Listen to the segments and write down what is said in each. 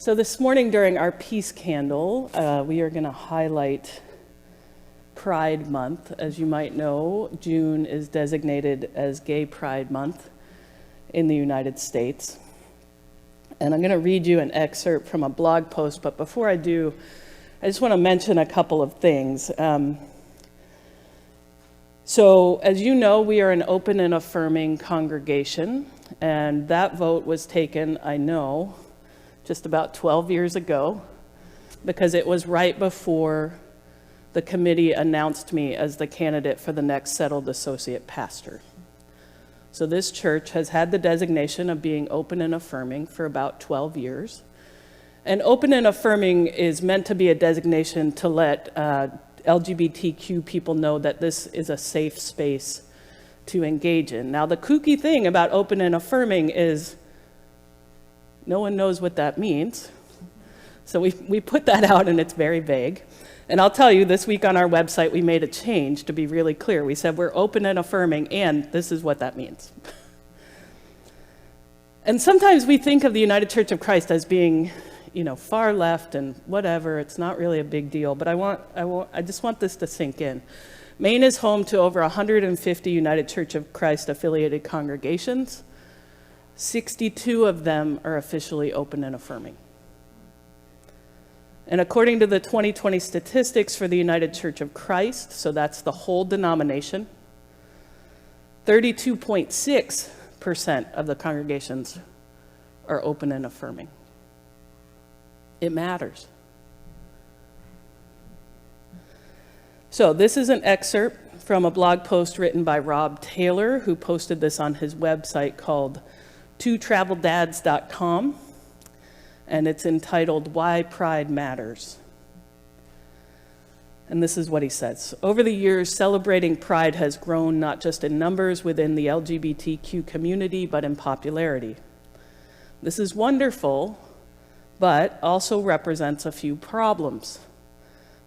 So this morning during our peace candle, we are going to highlight Pride Month. As you might know, June is designated as Gay Pride Month in the United States. And I'm going to read you an excerpt from a blog post, but before I do, I just want to mention a couple of things. So as you know, we are an open and affirming congregation, and that vote was taken, I know, just about 12 years ago, because it was right before the committee announced me as the candidate for the next settled associate pastor. So this church has had the designation of being open and affirming for about 12 years. And open and affirming is meant to be a designation to let LGBTQ people know that this is a safe space to engage in. Now, the kooky thing about open and affirming is no one knows what that means. So we put that out and it's very vague. And I'll tell you, this week on our website, we made a change to be really clear. We said we're open and affirming, and this is what that means. And sometimes we think of the United Church of Christ as being, far left and whatever. It's not really a big deal, but I just want this to sink in. Maine is home to over 150 United Church of Christ affiliated congregations. 62 of them are officially open and affirming. And according to the 2020 statistics for the United Church of Christ, so that's the whole denomination, 32.6% of the congregations are open and affirming. It matters. So this is an excerpt from a blog post written by Rob Taylor, who posted this on his website called twotraveldads.com, and it's entitled Why Pride Matters. And this is what he says. Over the years, celebrating Pride has grown not just in numbers within the LGBTQ community, but in popularity. This is wonderful, but also represents a few problems.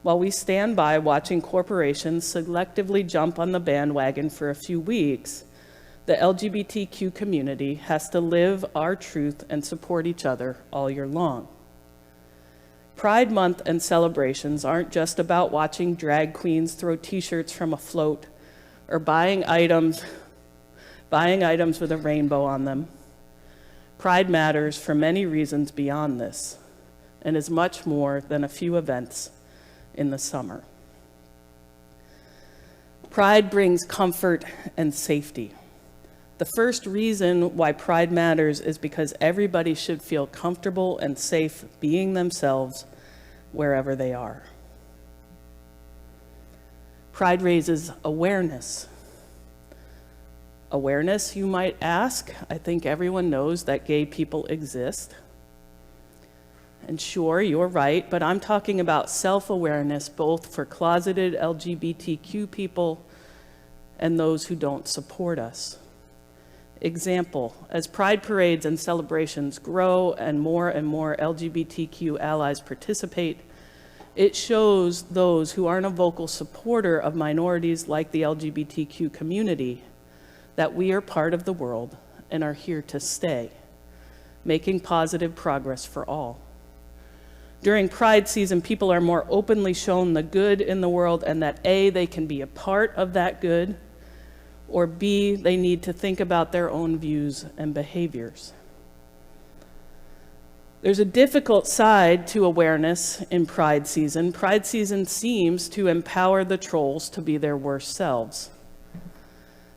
While we stand by watching corporations selectively jump on the bandwagon for a few weeks, the LGBTQ community has to live our truth and support each other all year long. Pride Month and celebrations aren't just about watching drag queens throw t-shirts from a float or buying items with a rainbow on them. Pride matters for many reasons beyond this, and is much more than a few events in the summer. Pride brings comfort and safety. The first reason why Pride matters is because everybody should feel comfortable and safe being themselves wherever they are. Pride raises awareness. Awareness, you might ask. I think everyone knows that gay people exist. And sure, you're right, but I'm talking about self-awareness both for closeted LGBTQ people and those who don't support us. Example, as pride parades and celebrations grow and more LGBTQ allies participate, it shows those who aren't a vocal supporter of minorities like the LGBTQ community that we are part of the world and are here to stay, making positive progress for all. During Pride season, people are more openly shown the good in the world and that A, they can be a part of that good, or B, they need to think about their own views and behaviors. There's a difficult side to awareness in Pride season. Pride season seems to empower the trolls to be their worst selves.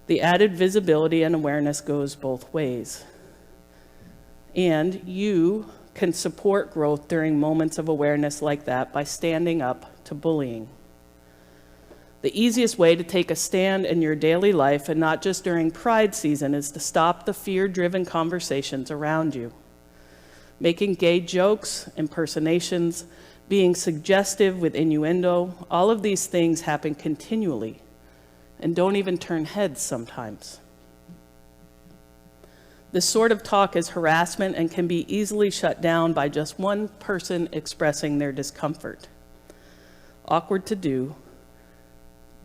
The added visibility and awareness goes both ways. And you can support growth during moments of awareness like that by standing up to bullying. The easiest way to take a stand in your daily life, and not just during Pride season, is to stop the fear-driven conversations around you. Making gay jokes, impersonations, being suggestive with innuendo, all of these things happen continually and don't even turn heads sometimes. This sort of talk is harassment and can be easily shut down by just one person expressing their discomfort. Awkward to do,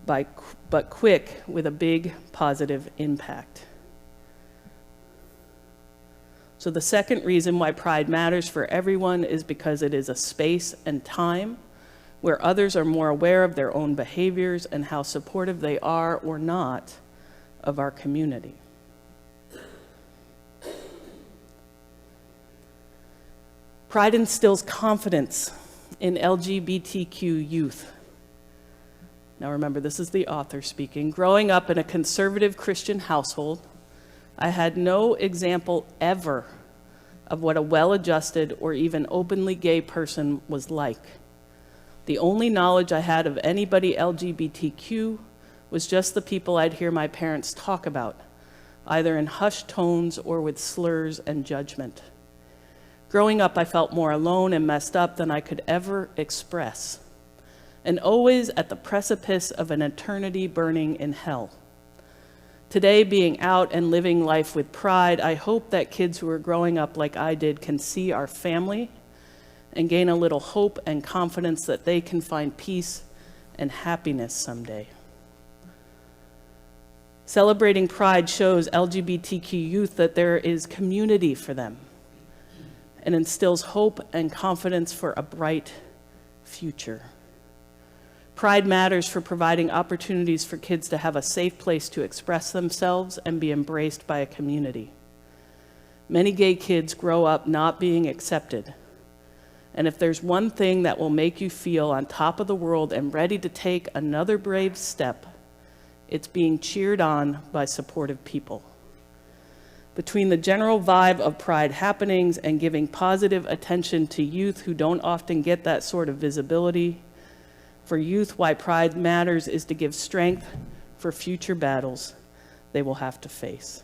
but quick with a big positive impact. So the second reason why Pride matters for everyone is because it is a space and time where others are more aware of their own behaviors and how supportive they are or not of our community. Pride instills confidence in LGBTQ youth. Now remember, this is the author speaking. Growing up in a conservative Christian household, I had no example ever of what a well-adjusted or even openly gay person was like. The only knowledge I had of anybody LGBTQ was just the people I'd hear my parents talk about, either in hushed tones or with slurs and judgment. Growing up, I felt more alone and messed up than I could ever express, and always at the precipice of an eternity burning in hell. Today, being out and living life with pride, I hope that kids who are growing up like I did can see our family and gain a little hope and confidence that they can find peace and happiness someday. Celebrating Pride shows LGBTQ youth that there is community for them and instills hope and confidence for a bright future. Pride matters for providing opportunities for kids to have a safe place to express themselves and be embraced by a community. Many gay kids grow up not being accepted. And if there's one thing that will make you feel on top of the world and ready to take another brave step, it's being cheered on by supportive people. Between the general vibe of Pride happenings and giving positive attention to youth who don't often get that sort of visibility, for youth, why Pride matters is to give strength for future battles they will have to face.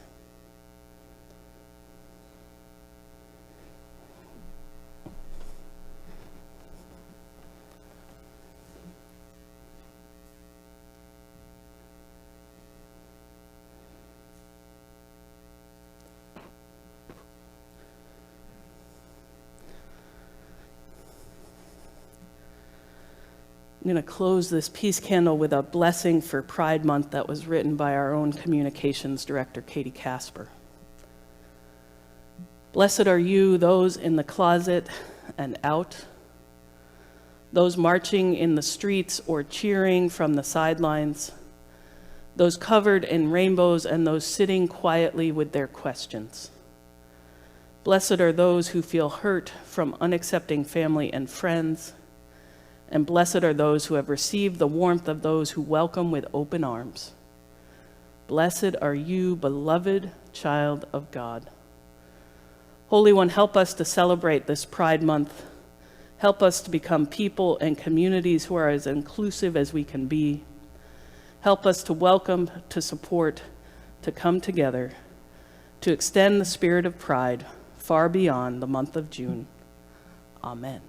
I'm going to close this peace candle with a blessing for Pride Month that was written by our own communications director, Katie Casper. Blessed are you, those in the closet and out, those marching in the streets or cheering from the sidelines, those covered in rainbows and those sitting quietly with their questions. Blessed are those who feel hurt from unaccepting family and friends, and blessed are those who have received the warmth of those who welcome with open arms. Blessed are you, beloved child of God. Holy One, help us to celebrate this Pride Month. Help us to become people and communities who are as inclusive as we can be. Help us to welcome, to support, to come together, to extend the spirit of pride far beyond the month of June. Amen.